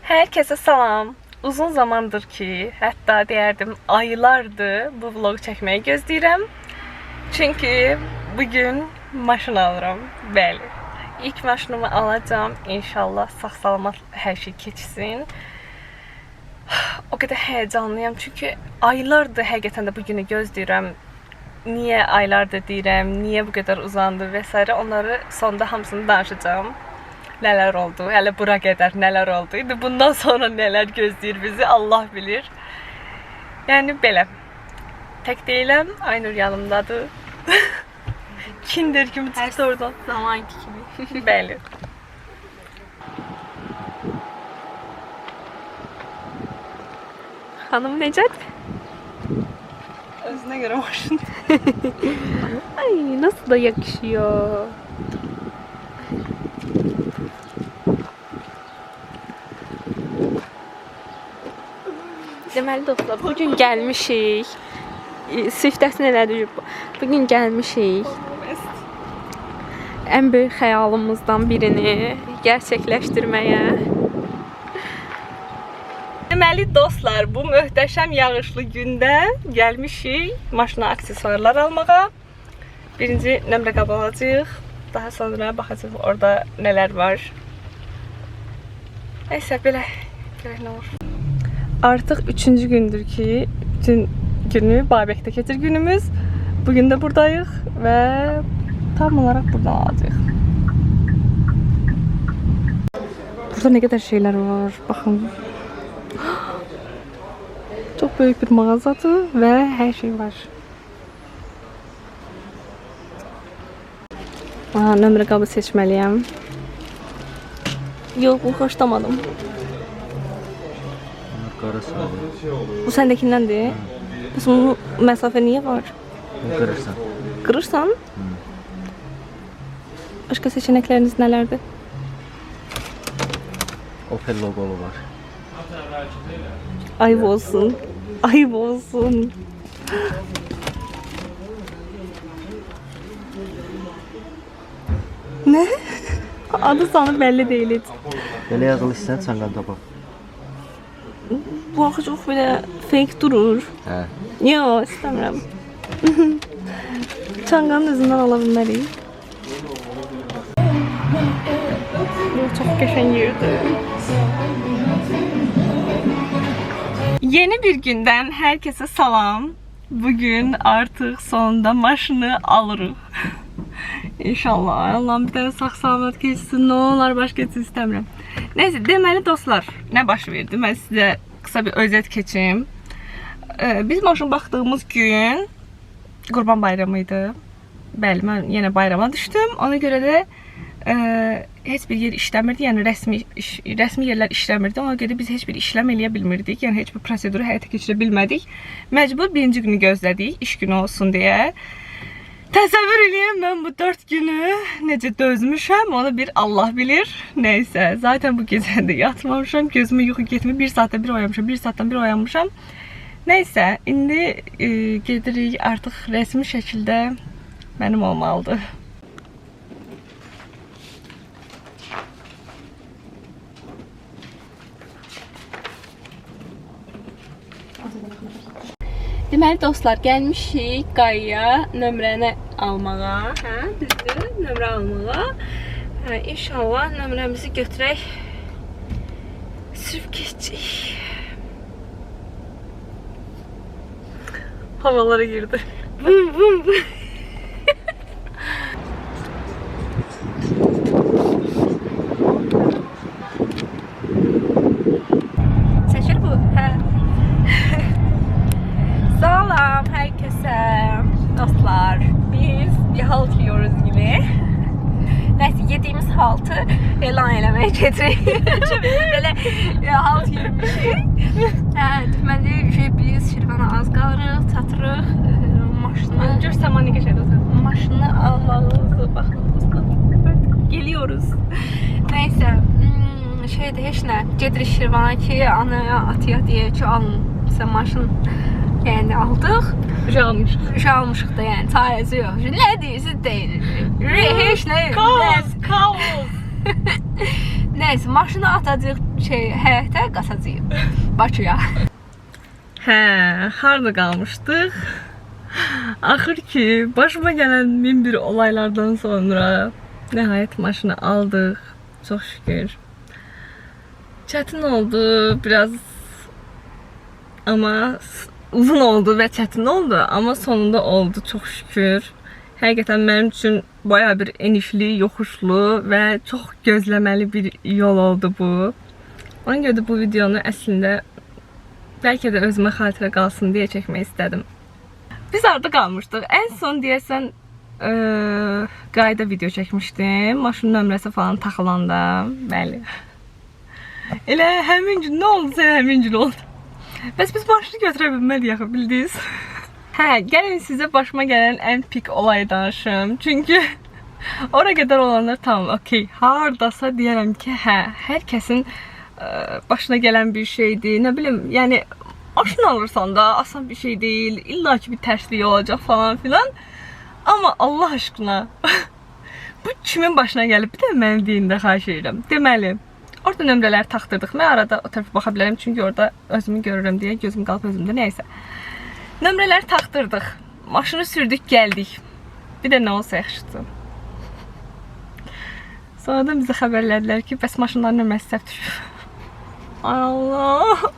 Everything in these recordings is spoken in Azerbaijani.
Herkese salam. Uzun zamandır ki, hətta deyərdim aylardır bu vlogu çəkməyi gözləyirəm. Çünki bugün maşın alıram. Bəli. İlk maşınımı alacağım. İnşallah sağ-salamat hər şey keçsin. O qədər həyəcanlıyam çünki aylardır həqiqətən də bu günü gözləyirəm. Niyə aylardır deyirəm, niyə bu qədər uzandı və s. Onları sonda hamısını danışacağım. Nələr oldu, hələ bura qədər nələr oldu. İndi bundan sonra nələr gözləyir bizi Allah bilir. Yəni belə. Tək deyiləm, Aynur yanımdadır. Kinder kimi çıxdı oradan. Zamanki kimi. Bəli. Xanım necədir? Özünə görə maşın. Ay nasıl da yakışıyor. Deməli dostlar, bugün gəlmişik. Siftəsi nədir? Bugün gəlmişik. Ən böyük xəyalımızdan birini gerçəkləşdirməyə. Deməli dostlar, bu möhtəşəm yağışlı gündə gəlmişik maşına aksesuarlar almağa. Birinci nömrə qabı alacağıq. Daha sonra baxacağıq orada nələr var. Nəysə belə görək nə olur. Artıq 3-cü gündür ki, bütün günü Babəkdə keçir günümüz. Bugün də buradayıq və tam olaraq buradan alacağıq. Burada nə qədər şeylər var, baxın. Çox böyük bir mağazadır və hər şey var. Nömrə qabı seçməliyəm. Yox, bunu xoşlamadım. Bu səndəkindəndir. Bəs bunun məsafə niyə var? Qırırsan. Qırırsan? Başqa seçənəkləriniz nələrdir? Opel logolu var. Ayıb olsun. Ayıb olsun. Nə? Adı sanı bəlli deyil. Belə yazılı istəyən çanqal tapaq. Bu axı çox belə fake durur. Hə. Yox, istəmirəm. Çanqanın özündən ala bilmərik. Çox qəşəng yerdir. Yeni bir gündən hər kəsə salam. Bugün artıq sonunda maşını alırıq. İnşallah. Allah'ım bir tane sağ-salamat keçsin. Nə olar başqa heç istəmirəm. Neyse, deməli dostlar, nə baş verdi? Mən sizə qısa bir özet keçim. Biz maşın baxdığımız gün Qurban bayramı idi. Bəli, mən yenə bayrama düşdüm. Ona görə də heç bir yer işləmirdi. Yəni rəsmi yerlər işləmirdi. Ona görə biz heç bir işləm eləyə bilmirdik. Yəni heç bir proseduru həyata keçirə bilmədik. Məcbur birinci günü gözlədik, iş günü olsun deyə. Təsəvvür eləyəm mən bu 4 günü necə dözmüşəm, onu bir Allah bilir. Neysə, zaten bu gecə də yatmamışam, gözümə yuxu getmir. 1 saatda bir oyanmışam, 1 saatdan bir oyanmışam. Neysə, indi gedirik artıq rəsmi şəkildə mənim olmalıdır. Deməli dostlar, gəlmişik Qayaya nömrəni almağa. Hə, düzdür? Nömrə almağa. Hə, inşallah nömrəmizi götürək. Sürüb keçəcək. Havalara girdi. Bum bum bum. Seçil bu. Hə. Salam herkese dostlar. Biz bir halt yiyoruz yine. Neyse, yediğimiz haltı elan eləməyə getiririk. Belə halt yemişik. Deməli, biz Şirvana az qalırıq, çatırıq. Maşını... Görsən, mənə nə qəşəngdir otur. Maşını almalıyıq. Baxın, geliyoruz. Neyse, şeydə heç nə. Gedirik Şirvana ki, anaya, atıya deyə ki, alın sən maşın. Yəni aldıq. Almışıq da, yəni çarəsi yox. Nə deyirsiniz deyin. Heç nə. Kaos. Neyse, maşını atacağıq həyətə qaçacağıq. Bakıya. Hə, harda qalmışdıq? Axır ki, başıma gələn min bir olaylardan sonra nəhayət maşını aldıq. Çox şükür. Çətin oldu biraz, amma uzun oldu və çətin oldu, amma sonunda oldu, çox şükür. Həqiqətən mənim üçün bayağı bir enişli, yoxuşlu və çox gözləməli bir yol oldu bu. Ona görə də bu videonu əslində bəlkə də özümə xatirə qalsın deyə çəkmək istədim. Biz arada qalmışdıq. Ən son deyəsən qayda video çəkmişdim. Maşın nömrəsi falan taxılanda. Bəli. Elə həmin gün nə oldu, sən həmin gün oldu. Bəs biz maşını götürə bilmədik axı, bildiniz. Hə, gəlin sizə başıma gələn ən pik olayı danışım. Çünki ora qədər olanlar tamam, okey. Hardasa deyərəm ki, hə, hər kəsin başına gələn bir şeydir. Nə bilim, yəni maşın alırsan da asan bir şey deyil. İlla ki bir tərslik olacaq falan filan. Amma Allah aşkına bu kimin başına gəlib? Bir də mənim deyin də xahiş edirəm. Deməli, orada nömrələri taxtırdıq. Mən arada o tərəfə baxa bilərəm çünki orada özümü görürəm deyə gözüm qalıb özümdə, nəysə. Nömrələri taxtırdıq. Maşını sürdük, gəldik. Bir də nə olsa yaxşıdır. Sonradan bizə xəbərlədilər ki, bəs maşınların nömrəsi səhv düşüb. Ay Allah.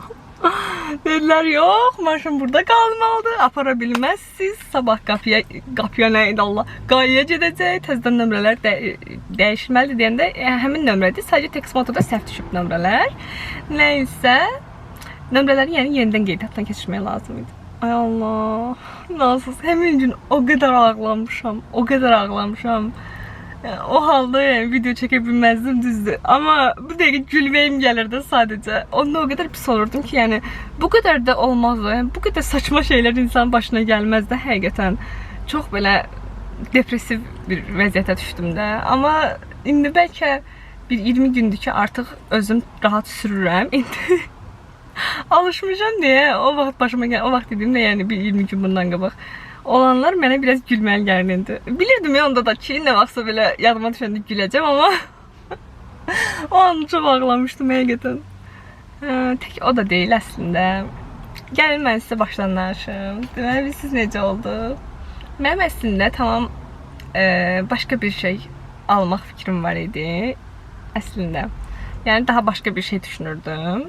Dedilər, yox, maşın burada qalmalıdır, apara bilməzsiniz. Sabah qapıya nə idi Allah? Qayaya gedəcək, təzədən nömrələr dəyişməlidir deyəndə həmin nömrədir. Sadəcə text motorda səhv düşüb nömrələr. Nəysə, nömrələri yəni yenidən qeydiyyatdan keçirmək lazım idi. Ay Allah, nasıl? Həmin gün o qədər ağlamışam, o qədər ağlamışam. Yəni, o halda yəni, video çəkə bilməzdim, düzdür. Amma bu dəqiqə gülməyim gəlirdi sadəcə. Onda o qədər pis olurdum ki, yəni bu qədər də olmazdı. Yəni, bu qədər saçma şeylər insanın başına gəlməzdi həqiqətən. Çox belə depressiv bir vəziyyətə düşdüm də. Amma indi bəlkə bir 20 gündür ki, artıq özüm rahat sürürəm. İndi alışmışam deyə o vaxt başıma gəl, o vaxt dediyim də yəni bir 20 gün bundan qabaq olanlar mənə biraz gülməli gəlindi. Bilirdim ya onda da ki, nə vaxtsa belə yadıma düşəndə güləcəm, amma o an çox ağlamışdım həqiqətən. Tək o da deyil əslində. Gəlin mən sizə başdan danışım. Deməli, siz necə oldu? Mənim əslində tamam başqa bir şey almaq fikrim var idi əslində. Yəni daha başqa bir şey düşünürdüm.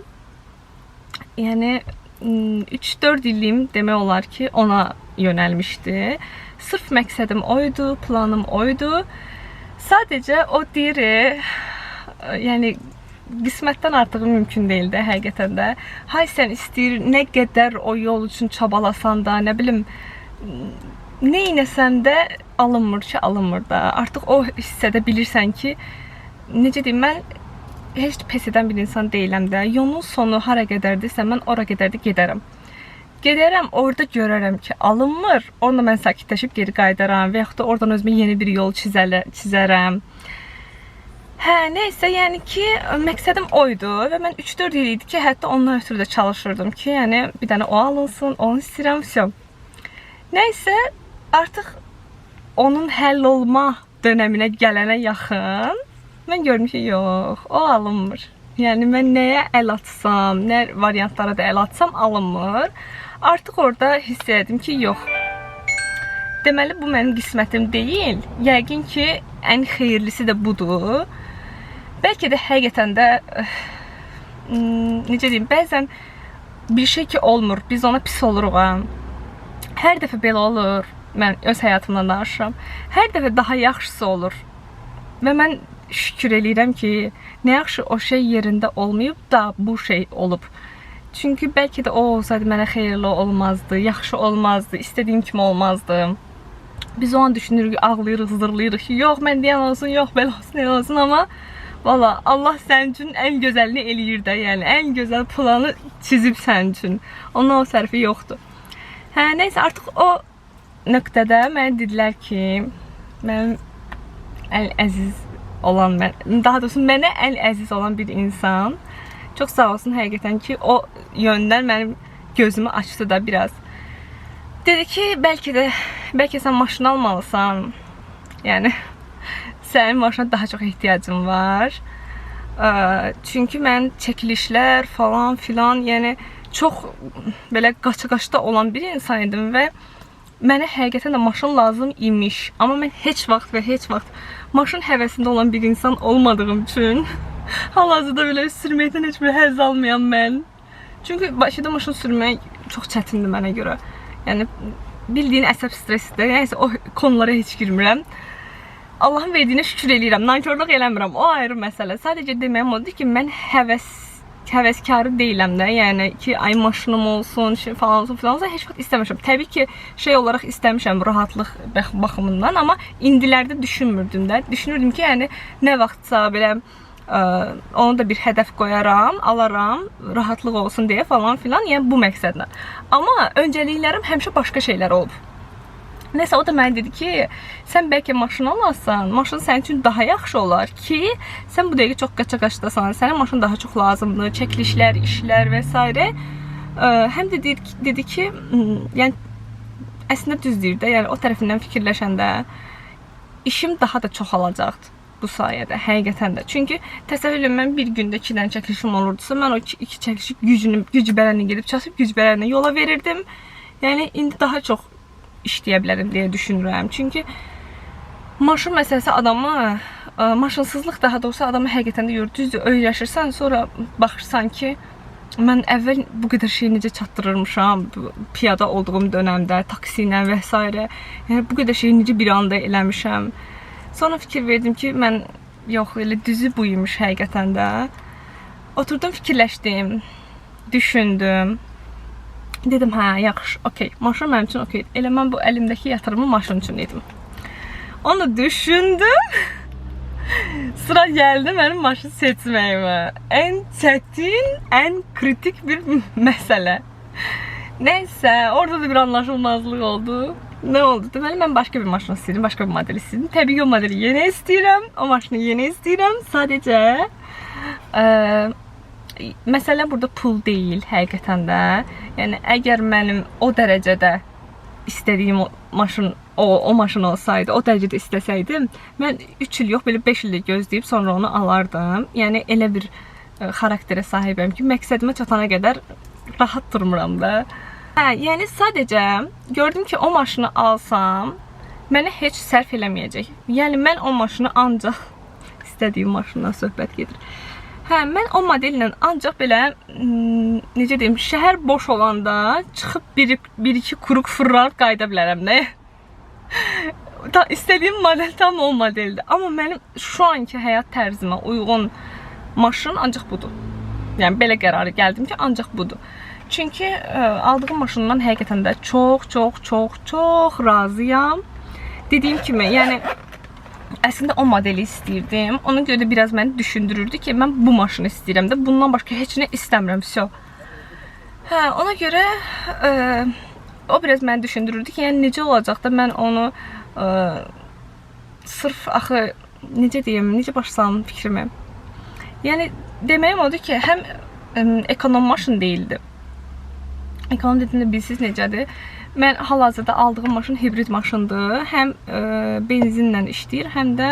Yəni 3-4 illim demək olar ki, ona yönəlmişdi. Sırf məqsədim oydu, planım oydu. Sadəcə o diri, yəni qismətdən artığı mümkün deyildi həqiqətən də. Hay sən istəyir, nə qədər o yol üçün çabalasan da, nə bilim, nə inəsən də alınmır ki, alınmır da. Artıq o hissədə bilirsən ki, necə deyim, mən heç pes edən bir insan deyiləm də. Yolun sonu hara qədərdirsə, mən ora qədər də gedərəm. Gedərəm, orada görərəm ki, alınmır. Onunla mən sakitləşib geri qaydaram və yaxud da oradan özümə yeni bir yol çizərəm. Hə, neysə, yəni ki, məqsədim oydu və mən 3-4 il idi ki, hətta ondan ötürü də çalışırdım ki, yəni bir dənə o alınsın, onu istəyirəm, всё. Neysə, artıq onun həll olma dönəminə gələnə yaxın mən gördüm ki, yox, o alınmır. Yəni, mən nəyə əl atsam, nə variantlara da əl atsam alınmır. Artıq orada hiss edim ki, yox. Deməli, bu mənim qismətim deyil. Yəqin ki, ən xeyirlisi də budur. Bəlkə də həqiqətən də, necə deyim, bəzən bir şey ki, olmur, biz ona pis oluruq. Hər dəfə belə olur, mən öz həyatımdan danışıram. Hər dəfə daha yaxşısı olur. Və mən şükür eləyirəm ki, nə yaxşı o şey yerində olmayıb da bu şey olub. Çünki bəlkə də o olsaydı mənə xeyirli olmazdı, yaxşı olmazdı, istədiyim kimi olmazdı. Biz o an düşünürük, ağlayırıq, zırlayırıq ki, yox, mən deyən olsun, yox, belə olsun, elə olsun, amma valla Allah sənin üçün ən gözəlini eləyir də, yəni ən gözəl planı çizib sənin üçün. Onun o sərfi yoxdur. Hə, neysə, artıq o nöqtədə mənə dedilər ki, mənim ən əziz olan, daha doğrusu mənə ən əziz olan bir insan, çox sağ olsun həqiqətən ki, o yöndən mənim gözümü açdı da biraz. Dedi ki, bəlkə sən maşın almalısan, yəni sənin maşına daha çox ehtiyacın var. Çünki mən çəkilişlər falan filan, yəni çox belə qaça-qaçda olan bir insan idim və mənə həqiqətən də maşın lazım imiş. Amma mən heç vaxt maşın həvəsində olan bir insan olmadığım üçün hal-hazırda belə sürməkdən heç bir həzz almayan mən. Çünki Bakıda maşın sürmək çox çətindir mənə görə. Yəni bildiyin əsəb stresidir. Yəni o konulara heç girmirəm. Allahın verdiyinə şükür eləyirəm. Nankörlük eləmirəm. O ayrı məsələ. Sadəcə deməyim odur ki, mən həvəskarı deyiləm də. Yəni ki, ay maşınım olsun, şey falan olsun filan heç vaxt istəmişəm. Təbii ki, şey olaraq istəmişəm rahatlıq baxımından, amma indilərdə düşünmürdüm də. Düşünürdüm ki, yəni nə vaxtsa belə onu da bir hədəf qoyaram, alaram, rahatlıq olsun deyə falan filan, yəni bu məqsədlə. Amma öncəliklərim həmişə başqa şeylər olub. Nəsə o da mənə dedi ki, sən bəlkə maşın alasan, maşın sənin üçün daha yaxşı olar ki, sən bu dəqiqə çox qaça-qaçdasan, sənin maşın daha çox lazımdır, çəkilişlər, işlər və s. Həm də dedi ki, yəni əslində düz deyir də, yəni o tərəfindən fikirləşəndə işim daha da çoxalacaqdır bu sayədə, həqiqətən də. Çünki təsəvvür edin, mən bir gündə 2 dənə çəkilişim olurdusa, mən o 2 çəkilişi güc bələnə gedib, çatıb güc bələnə yola verirdim. Yəni indi daha çox işləyə bilərəm deyə düşünürəm. Çünki maşın məsələsi adamı, maşınsızlıq daha doğrusu adamı həqiqətən də yorur. Düzdür, öyrəşirsən, sonra baxırsan ki, mən əvvəl bu qədər şeyi necə çatdırırmışam, piyada olduğum dönəmdə, taksi ilə və s. Yəni bu qədər şeyi necə bir anda eləmişəm. Sonra fikir verdim ki, mən yox, elə düzü buymuş həqiqətən də. Oturdum, fikirləşdim, düşündüm. Dedim, hə, yaxşı, okey, maşın mənim üçün okey. Elə mən bu əlimdəki yatırımı maşın üçün edim. Onu düşündüm. Sıra gəldi mənim maşın seçməyimə. Ən çətin, ən kritik bir məsələ. Nəysə, orada da bir anlaşılmazlıq oldu. Nə oldu? Deməli, mən başqa bir maşın istəyirəm, başqa bir model istəyirəm. Təbii ki, o modeli yenə istəyirəm, o maşını yenə istəyirəm. Sadəcə, məsələ burada pul deyil, həqiqətən də. Yəni, əgər mənim o dərəcədə istədiyim maşın, o maşın olsaydı, o dərəcədə istəsəydim, mən 3 il yox, belə 5 ildə gözləyib sonra onu alardım. Yəni, elə bir xarakterə sahibəm ki, məqsədimə çatana qədər rahat durmuram da. Hə, yəni sadəcə gördüm ki, o maşını alsam, mənə heç sərf eləməyəcək. Yəni, mən o maşını ancaq istədiyim maşından söhbət gedir. Hə, mən o modellə ancaq belə, necə deyim, şəhər boş olanda çıxıb bir-iki kuruq fırlar qayda bilərəm, nə? İstədiyim model tam o modeldir. Amma mənim şu anki həyat tərzimə uyğun maşın ancaq budur. Yəni, belə qərarı gəldim ki, ancaq budur. Çünki aldığım maşından həqiqətən də çox razıyam. Dediyim kimi, yəni əslində o modeli istəyirdim. Ona görə də biraz məni düşündürürdü ki, mən bu maşını istəyirəm də, bundan başqa heç nə istəmirəm, vəsə. Hə, ona görə o biraz məni düşündürürdü ki, yəni necə olacaq da mən onu sırf axı necə deyim, necə başlasam fikrimi. Yəni deməyim odur ki, həm ekonom maşın deyildi. Ekonom dediyimdə bilsiz necədir? Mən hal-hazırda aldığım maşın hibrid maşındır. Həm benzinlə işləyir, həm də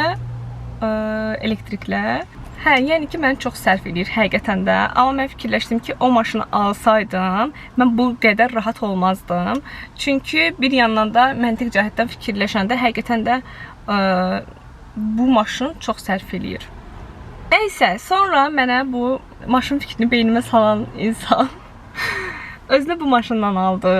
elektriklə. Hə, yəni ki, məni çox sərf edir həqiqətən də. Amma mən fikirləşdim ki, o maşını alsaydım, mən bu qədər rahat olmazdım. Çünki bir yandan da məntiq cəhətdən fikirləşəndə həqiqətən də bu maşın çox sərf edir. Nəysə, sonra mənə bu maşın fikrini beynimə salan insan özünə bu maşından aldı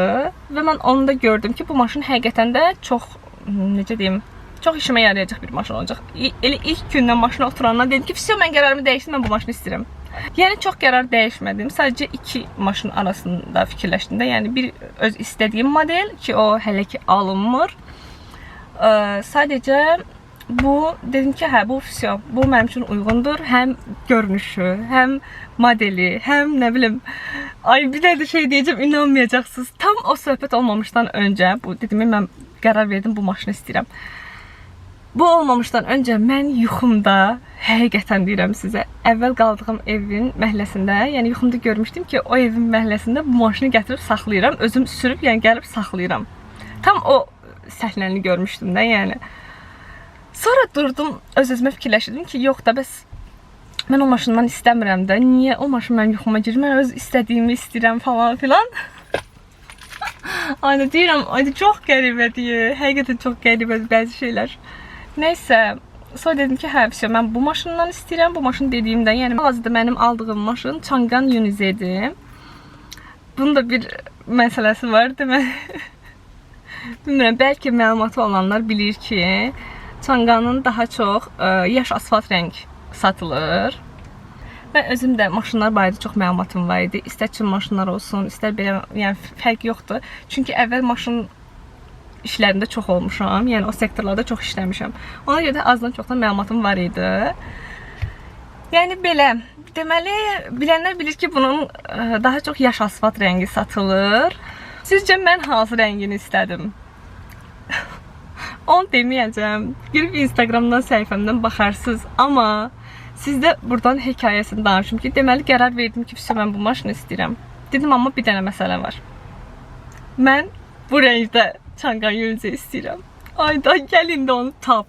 və mən onu da gördüm ki, bu maşın həqiqətən də çox, necə deyim, çox işimə yarayacaq bir maşın olacaq. Elə ilk gündən maşına oturandan dedim ki, vəsə mən qərarımı dəyişdim, mən bu maşını istəyirəm. Yəni çox qərar dəyişmədim. Sadəcə 2 maşın arasında fikirləşdim də. Yəni bir öz istədiyim model ki, o hələ ki alınmır. Sadəcə bu dedim ki, hə, bu vəsə, bu mənim üçün uyğundur. Həm görünüşü, həm modeli, həm nə bilim. Ay, bir də şey deyəcəm, inanmayacaqsınız. Tam o söhbət olmamışdan öncə, bu dedim, mən qərar verdim, bu maşını istəyirəm. Bu olmamışdan öncə mən yuxumda, həqiqətən deyirəm sizə, əvvəl qaldığım evin məhləsində, yəni yuxumda görmüşdüm ki, o evin məhləsində bu maşını gətirib saxlayıram, özüm sürüb, yəni gəlib saxlayıram. Tam o səhnəni görmüşdüm də, yəni. Sonra durdum, öz-özümə fikirləşdim ki, yox da, bəs mən o maşından istəmirəm də. Niyə o maşın mənim yuxuma girir? Mən öz istədiyimi istəyirəm falan filan. Ayda deyirəm, ayda çox qəribədir. Həqiqətən çox qəribədir bəzi şeylər. Nəysə, sonra dedim ki, hə, mən bu maşından istəyirəm. Bu maşın dediyimdə, yəni hal-hazırda mənim aldığım maşın Changan Unize'dir. Bunun da bir məsələsi var, demək. Bilmirəm, bəlkə məlumatı olanlar bilir ki, Changan'ın daha çox yaş asfalt rəng satılır. Və özüm də maşınlar barədə çox məlumatım var idi. İstər Çin maşınlar olsun, istər belə, yəni fərq yoxdur. Çünki əvvəl maşın işlərində çox olmuşam, yəni o sektorlarda çox işləmişəm. Ona görə də azdan çoxdan məlumatım var idi. Yəni belə, deməli, bilənlər bilir ki, bunun daha çox yaş asfalt rəngi satılır. Sizcə mən hansı rəngini istədim? Onu deməyəcəm. Girib Instagramdan səhifəmdən baxarsınız, amma sizdə buradan hekayəsini danışım ki, deməli qərar verdim ki, mən bu maşını istəyirəm. Dedim, amma bir dənə məsələ var. Mən bu rəngdə Changan Unize istəyirəm. Ayda gəlin də onu tap.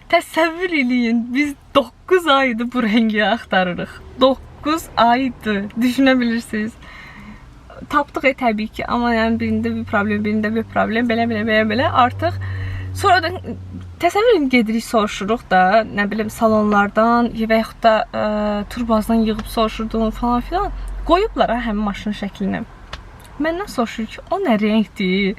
Təsəvvür eləyin, biz 9 aydır bu rəngi axtarırıq. 9 aydır, düşünə bilirsiniz. Tapdıq təbii ki, amma yəni birində bir problem, birində bir problem, belə artıq. Sonra da təsəvvür edin, gedirik, soruşuruq da, nə bilim, salonlardan və yaxud da turbazdan yığıb soruşurduq falan filan. Qoyublar həmin maşının şəklini. Məndən soruşur ki, o nə rəngdir?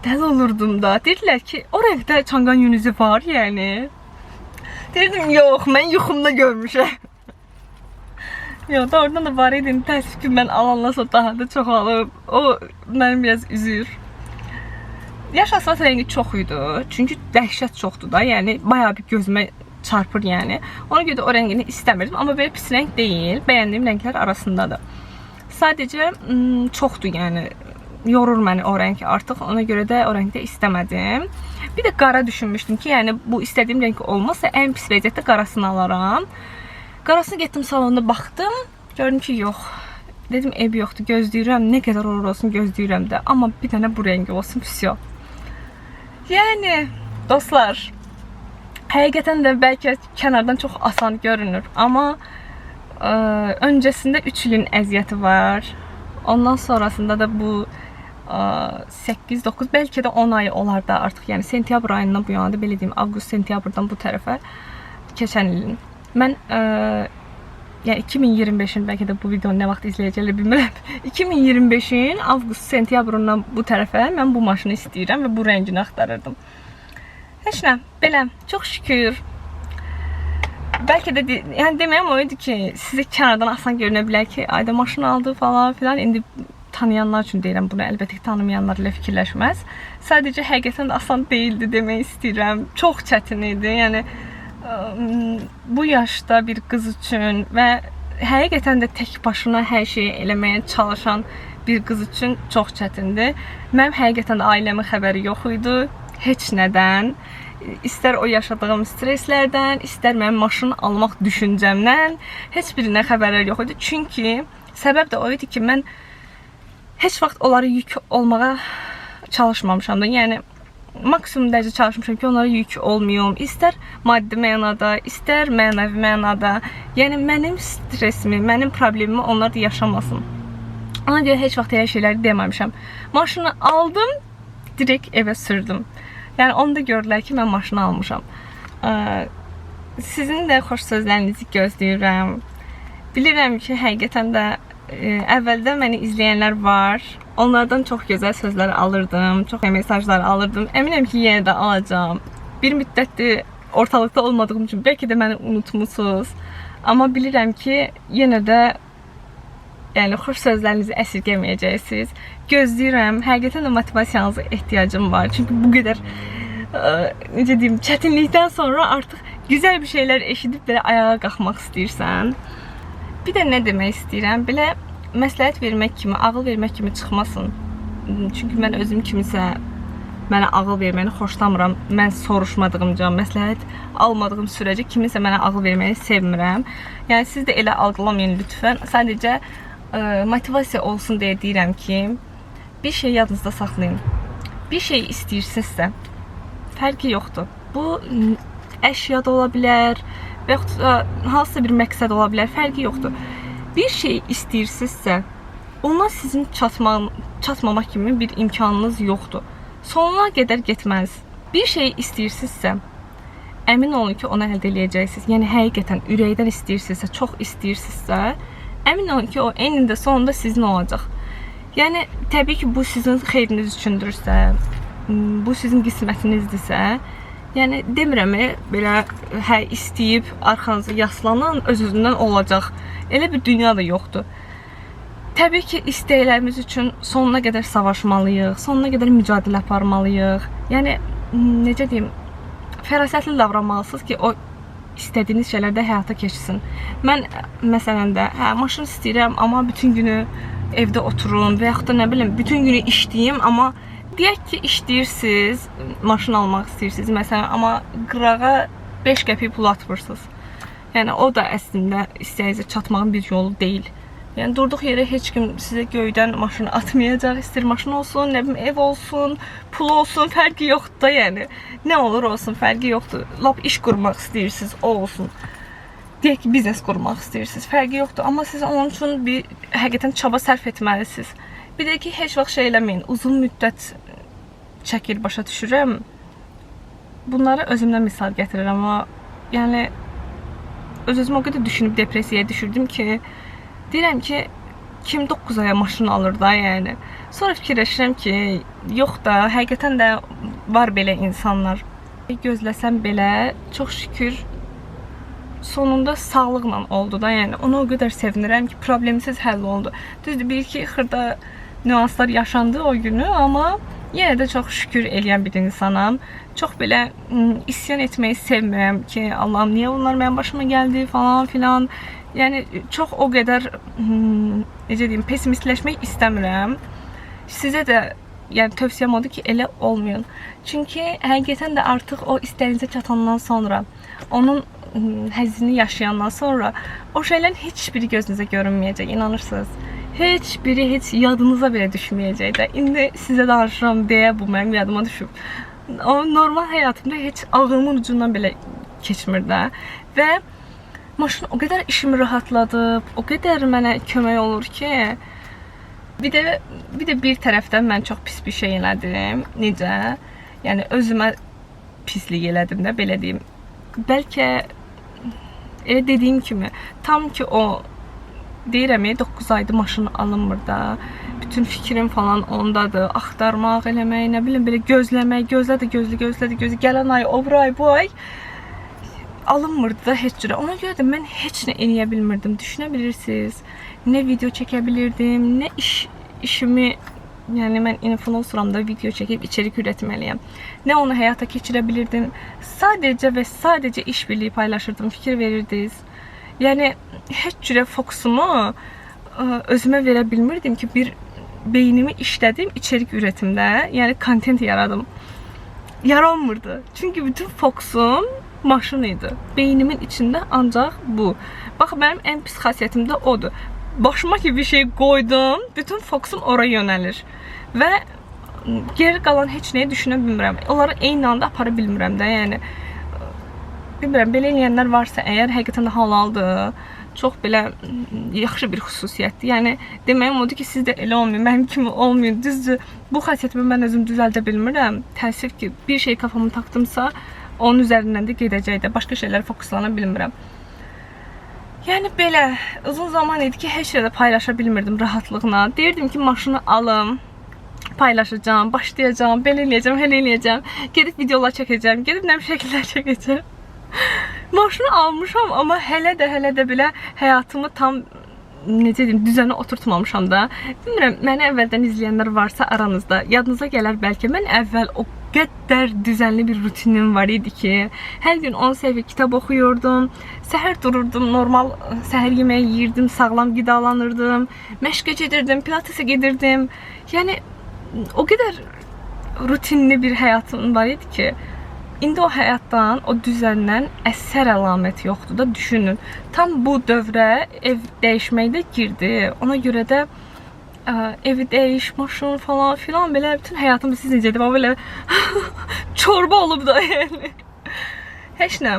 Dəli olurdum da. Dedilər ki, o rəngdə Changan Unize var, yəni. Dedim, yox, mən yuxumda görmüşəm. Yox, da oradan da var idi. Təəssüf ki, mən alanla sonra daha da çox alıb. O, mənim biraz üzür. Yaş asfalt rəngi çox idi. Çünki dəhşət çoxdur da. Yəni, bayağı bir gözümə çarpır, yəni. Ona görə də o rəngini istəmirdim. Amma belə pis rəng deyil. Bəyəndiyim rənglər arasındadır. Sadəcə, çoxdur, yəni. Yorur məni o rəng artıq. Ona görə də o rəngdə istəmədim. Bir də qara düşünmüşdüm ki, yəni, bu istədiyim rəng olmazsa, ən pis vəziyyətdə qarasını alaram. Qarasını getdim salonda baxdım, gördüm ki, yox. Dedim, ev yoxdur, gözləyirəm, nə qədər olur olsun gözləyirəm də. Amma bir dənə bu rəngi olsun, püsyo. Yəni, dostlar, həqiqətən də bəlkə kənardan çox asan görünür. Amma öncəsində 3 ilin əziyyəti var. Ondan sonrasında da bu 8-9, bəlkə də 10 ay olar da artıq. Yəni, sentyabr ayından bu yana da, belə deyim, avqust-sentyabrdan bu tərəfə keçən ilin. Mən yəni 2025-in, bəlkə də bu videonu nə vaxt izləyəcəklər bilmirəm. 2025-in avqust-sentyabrından bu tərəfə mən bu maşını istəyirəm və bu rəngini axtarırdım. Heç nə, belə, çox şükür. Bəlkə də, yəni deməyəm o idi ki, sizə kənardan asan görünə bilər ki, ayda maşın aldı falan filan. İndi tanıyanlar üçün deyirəm bunu, əlbəttə ki, tanımayanlar ilə fikirləşməz. Sadəcə həqiqətən də asan deyildi demək istəyirəm. Çox çətin idi, yəni bu yaşda bir qız üçün və həqiqətən də tək başına hər şeyi eləməyə çalışan bir qız üçün çox çətindir. Mənim həqiqətən də ailəmin xəbəri yox idi, heç nədən. İstər o yaşadığım streslərdən, istər mənim maşın almaq düşüncəmdən, heç birinə xəbərlər yox idi. Çünki səbəb də o idi ki, mən heç vaxt onlara yük olmağa çalışmamışam da. Yəni, maksimum dərəcə çalışmışam ki, onlara yük olmayım. İstər maddi mənada, istər mənəvi mənada. Yəni, mənim stresimi, mənim problemimi onlar da yaşamasın. Ona görə heç vaxt elə şeyləri deməmişəm. Maşını aldım, direkt evə sürdüm. Yəni, onu da gördülər ki, mən maşını almışam. Sizin də xoş sözlərinizi gözləyirəm. Bilirəm ki, həqiqətən də əvvəldə məni izləyənlər var. Onlardan çox gözəl sözlər alırdım, çox mesajlar alırdım. Əminəm ki, yenə də alacağım. Bir müddətdir ortalıqda olmadığım üçün bəlkə də məni unutmusunuz. Amma bilirəm ki, yenə də yəni, xoş sözlərinizi əsirgəməyəcəksiniz. Gözləyirəm. Həqiqətən də motivasiyanıza ehtiyacım var. Çünki bu qədər necə deyim, çətinlikdən sonra artıq gözəl bir şeylər eşidib belə ayağa qalxmaq istəyirsən. Bir də nə demək istəyirəm? Belə məsləhət vermək kimi, ağıl vermək kimi çıxmasın. Çünki mən özüm kimisə mənə ağıl verməyini xoşlamıram. Mən soruşmadığımca, məsləhət almadığım sürəcə kiminsə mənə ağıl verməyi sevmirəm. Yəni, siz də elə algılamayın lütfən. Sadəcə motivasiya olsun deyə deyirəm ki, bir şey yadınızda saxlayın. Bir şey istəyirsinizsə, fərqi yoxdur. Bu əşya da ola bilər, və yaxud da hansısa bir məqsəd ola bilər, fərqi yoxdur. Bir şey istəyirsinizsə, ona sizin çatmamaq kimi bir imkanınız yoxdur. Sonuna qədər getməz. Bir şey istəyirsinizsə, əmin olun ki, onu əldə edəcəksiniz. Yəni həqiqətən ürəkdən istəyirsinizsə, çox istəyirsinizsə, əmin olun ki, o enində sonunda sizin olacaq. Yəni təbii ki, bu sizin xeyriniz üçündürsə, bu sizin qismətinizdirsə, yəni demirəm belə hə istəyib arxanıza yaslanın, öz-özündən olacaq. Elə bir dünya da yoxdur. Təbii ki, istəklərimiz üçün sonuna qədər savaşmalıyıq, sonuna qədər mücadilə aparmalıyıq. Yəni necə deyim, fərasətli davranmalısınız ki, o istədiyiniz şeylər də həyata keçsin. Mən məsələn də maşın istəyirəm, amma bütün günü evdə oturum və yaxud da nə bilim, bütün günü işləyim, amma deyək ki, işləyirsiniz, maşın almaq istəyirsiniz məsələn, amma qırağa 5 qəpik pul atmırsınız. Yəni o da əslində istəyinizə çatmağın bir yolu deyil. Yəni durduq yerə heç kim sizə göydən maşını atmayacaq. İstəyir maşın olsun, nə bilim ev olsun, pul olsun, fərqi yoxdur da yəni. Nə olur olsun, fərqi yoxdur. Lap iş qurmaq istəyirsiniz, o olsun. Deyək ki, biznes qurmaq istəyirsiniz, fərqi yoxdur. Amma siz onun üçün bir həqiqətən çaba sərf etməlisiniz. Bir də ki, heç vaxt şey eləməyin, uzun müddət çəkir, başa düşürəm. Bunları özümdən misal gətirirəm, amma yəni öz-özümə o qədər düşünüb depressiyaya düşürdüm ki, deyirəm ki, kim 9 aya maşın alır da, yəni. Sonra fikirləşirəm ki, yox da, həqiqətən də var belə insanlar. Gözləsəm belə, çox şükür, sonunda sağlıqla oldu da, yəni. Ona o qədər sevinirəm ki, problemsiz həll oldu. Düzdür, bir-iki xırda nüanslar yaşandı o günü, amma yenə də çox şükür eləyən bir insanam. Çox belə isyan etməyi sevmirəm ki, Allahım, niyə bunlar mənim başıma gəldi falan filan. Yəni çox o qədər necə deyim, pessimistləşmək istəmirəm. Sizə də yəni tövsiyəm odur ki, elə olmayın. Çünki həqiqətən də artıq o istəyinizə çatandan sonra, onun həzzini yaşayandan sonra o şeylərin heç biri gözünüzə görünməyəcək, inanırsınız. Heç biri heç yadınıza belə düşməyəcək də. İndi sizə danışıram deyə bu mənim yadıma düşüb. O normal həyatımda heç ağlımın ucundan belə keçmir də. Və maşın o qədər işimi rahatladıb, o qədər mənə kömək olur ki, bir də bir tərəfdən mən çox pis bir şey elədim. Necə? Yəni özümə pislik elədim də, belə deyim. Bəlkə elə dediyim kimi, tam ki o deyirəm, 9 aydır maşın alınmır da. Bütün fikrim falan ondadır. Axtarmaq, eləmək, nə bilim, belə gözləmək, gözlədi. Gələn ay, o ay, bu ay alınmırdı da heç cürə. Ona görə də mən heç nə eləyə bilmirdim. Düşünə bilirsiniz? Nə video çəkə bilirdim, nə işimi, yəni mən influenceram da video çəkib içerik üretməliyəm. Nə onu həyata keçirə bilirdim. Sadəcə və sadəcə işbirliyi paylaşırdım, fikir verirdiniz. Yəni heç cürə fokusumu özümə verə bilmirdim ki, bir beynimi işlədim içerik üretimdə, yəni kontent yaradım. Yaranmırdı. Çünki bütün fokusum maşın idi. Beynimin içində ancaq bu. Bax, mənim ən pis xasiyyətim də odur. Başıma ki bir şey qoydum, bütün fokusum oraya yönəlir. Və geri qalan heç nəyi düşünə bilmirəm. Onları eyni anda apara bilmirəm də, yəni. Bilmirəm, belə eləyənlər varsa əgər, həqiqətən də halaldır. Çox belə yaxşı bir xüsusiyyətdir. Yəni deməyim odur ki, siz də elə olmayın, mənim kimi olmayın. Düzdür, bu xasiyyətimi mən özüm düzəldə bilmirəm. Təəssüf ki, bir şey kafamı taxdımsa, onun üzərindən də gedəcək də, başqa şeylərə fokuslana bilmirəm. Yəni belə uzun zaman idi ki, heç şeydə paylaşa bilmirdim rahatlıqla. Deyirdim ki, maşını alım, paylaşacağım, başlayacağım, belə eləyəcəm, elə eləyəcəm, gedib videolar çəkəcəm, gedib nə bir şəkillər çəkəcəm. Maşını almışam, amma hələ də belə həyatımı tam necə deyim, düzənə oturtmamışam da. Bilmirəm, məni əvvəldən izləyənlər varsa aranızda, yadınıza gələr bəlkə, mən əvvəl o qədər düzənli bir rutinim var idi ki, hər gün 10 səhifə kitab oxuyurdum, səhər dururdum, normal səhər yeməyi yeyirdim, sağlam qidalanırdım, məşqə gedirdim, pilatesə gedirdim. Yəni o qədər rutinli bir həyatım var idi ki, İndi o həyatdan, o düzəndən əsər əlamət yoxdur da, düşünün. Tam bu dövrə ev dəyişmək də girdi. Ona görə də evi dəyiş, maşın falan filan, belə bütün həyatımı siz necədir, amma belə çorba olub da, yəni. Heç nə.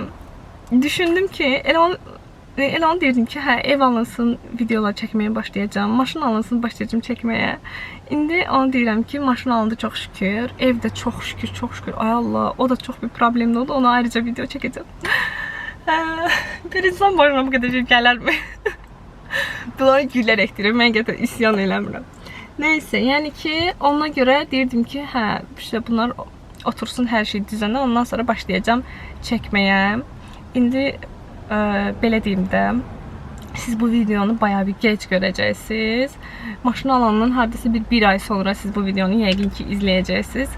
düşündüm ki elə onu deyirdim ki, hə, ev alınsın, videolar çəkməyə başlayacağam, maşın alınsın, başlayacağım çəkməyə. İndi onu deyirəm ki, maşın alındı çox şükür, ev də çox şükür, ay Allah, o da çox bir problemli oldu, ona ayrıca video çəkəcəm. Bir insan başına bu qədər şey gələrmi? Bunları gülərək deyirəm, mən qədər isyan eləmirəm. Neyse, yəni ki, ona görə deyirdim ki, hə, işte bunlar otursun, hər şey düzənə, ondan sonra başlayacağım çəkməyə. İndi belə deyim də, siz bu videonu bayağı bir gec görəcəksiniz. Maşını alandan hardasa bir ay sonra siz bu videonu yəqin ki izləyəcəksiniz.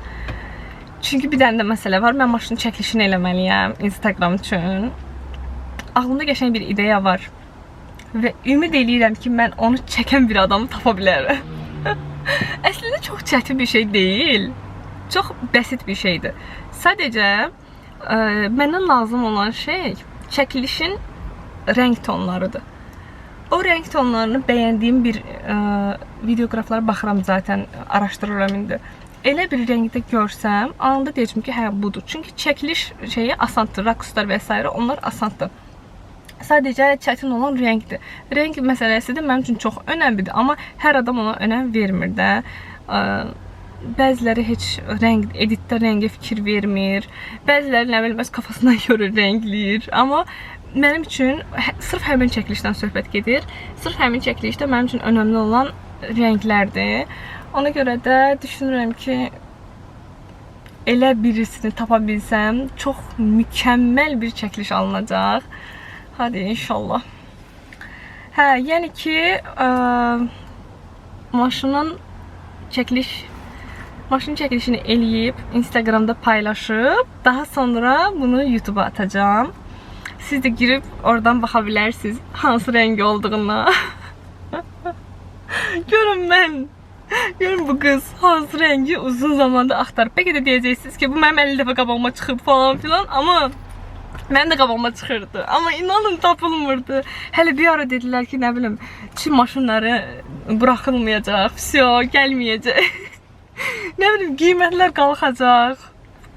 Çünki bir dənə də məsələ var, mən maşının çəkilişini eləməliyəm Instagram üçün. Ağlımda qəşəng bir ideya var və ümid eləyirəm ki, mən onu çəkən bir adamı tapa bilərəm. Əslində çox çətin bir şey deyil, çox bəsit bir şeydir. Sadəcə məndən lazım olan şey çəkilişin rəng tonlarıdır. O rəng tonlarını bəyəndiyim bir videoqraflara baxıram zaten, araşdırıram indi. Elə bir rəngdə görsəm, anında deyəcəm ki, hə, budur. Çünki çəkiliş şeyi asandır, rakuslar və s. onlar asandır. Sadəcə çətin olan rəngdir. Rəng məsələsi də mənim üçün çox önəmlidir, amma hər adam ona önəm vermir də. Bəziləri heç editdə rəngə fikir vermir. Bəziləri nə bilim öz kafasına görə rəngləyir. Amma mənim üçün sırf həmin çəkilişdən söhbət gedir. Sırf həmin çəkilişdə mənim üçün önəmli olan rənglərdir. Ona görə də düşünürəm ki, elə birisini tapa bilsəm, çox mükəmməl bir çəkiliş alınacaq. Hadi inşallah. Hə, yəni ki, maşının çəkilişini eləyib, Instagramda paylaşıb, daha sonra bunu YouTube'a atacağım. Siz də girib oradan baxa bilərsiniz hansı rəngi olduğuna. Görün bu qız hansı rəngi uzun zamanda axtarıb. Bəlkə də deyəcəksiniz ki, bu mənim 50 dəfə qabağıma çıxıb falan filan, amma mənim də qabağıma çıxırdı. Amma inanın tapılmırdı. Hələ bir ara dedilər ki, nə bilim, Çin maşınları buraxılmayacaq, gəlməyəcək. Nə bilim, qiymətlər qalxacaq.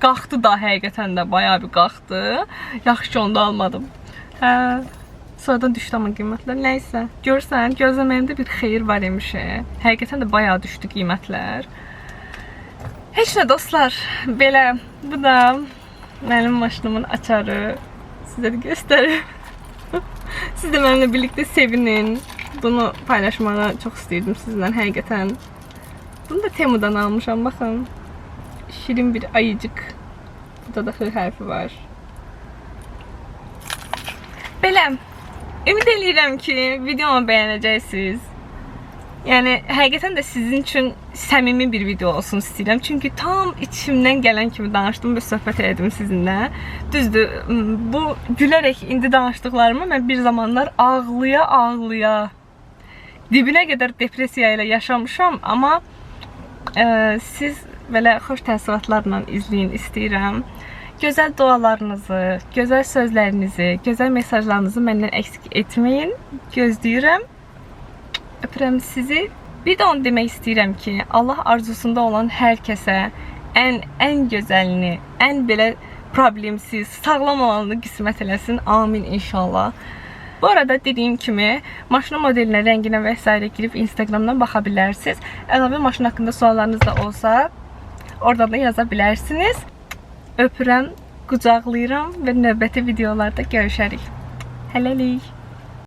Qalxdı da həqiqətən də, bayağı bir qalxdı. Yaxşı ki, onu da almadım. Hə, sonradan düşdü amma qiymətlər. Nəysə, görsən, gözləməyimdə bir xeyir var imiş. Həqiqətən də bayağı düşdü qiymətlər. Heç nə dostlar, belə, bu da mənim maşınımın açarı. Sizə də göstərim. Siz də mənimlə birlikdə sevinin. Bunu paylaşmağı çox istəyirdim sizlə, həqiqətən. Bunu da Temu'dan almışam, baxın. Şirin bir ayıcık. Burada da H hərfi var. Belə, ümid eləyirəm ki, videomu bəyənəcəksiniz. Yəni, həqiqətən də sizin üçün səmimi bir video olsun istəyirəm. Çünki tam içimdən gələn kimi danışdım və söhbət edim sizinlə. Düzdür, bu gülərək indi danışdıqlarımı mən bir zamanlar ağlaya dibinə qədər depresiya ilə yaşamışam, amma siz belə xoş təəssüratlarla izləyin istəyirəm. Gözəl dualarınızı, gözəl sözlərinizi, gözəl mesajlarınızı məndən eksik etməyin. Gözləyirəm. Öpürəm sizi. Bir də onu demək istəyirəm ki, Allah arzusunda olan hər kəsə ən gözəlini, ən belə problemsiz, sağlam olanını qismət eləsin. Amin inşallah. Bu arada dediyim kimi, maşının modelinə, rənginə və s. girib Instagramdan baxa bilərsiniz. Əlavə maşın haqqında suallarınız da olsa, oradan da yaza bilərsiniz. Öpürəm, qucaqlayıram və növbəti videolarda görüşərik. Hələlik.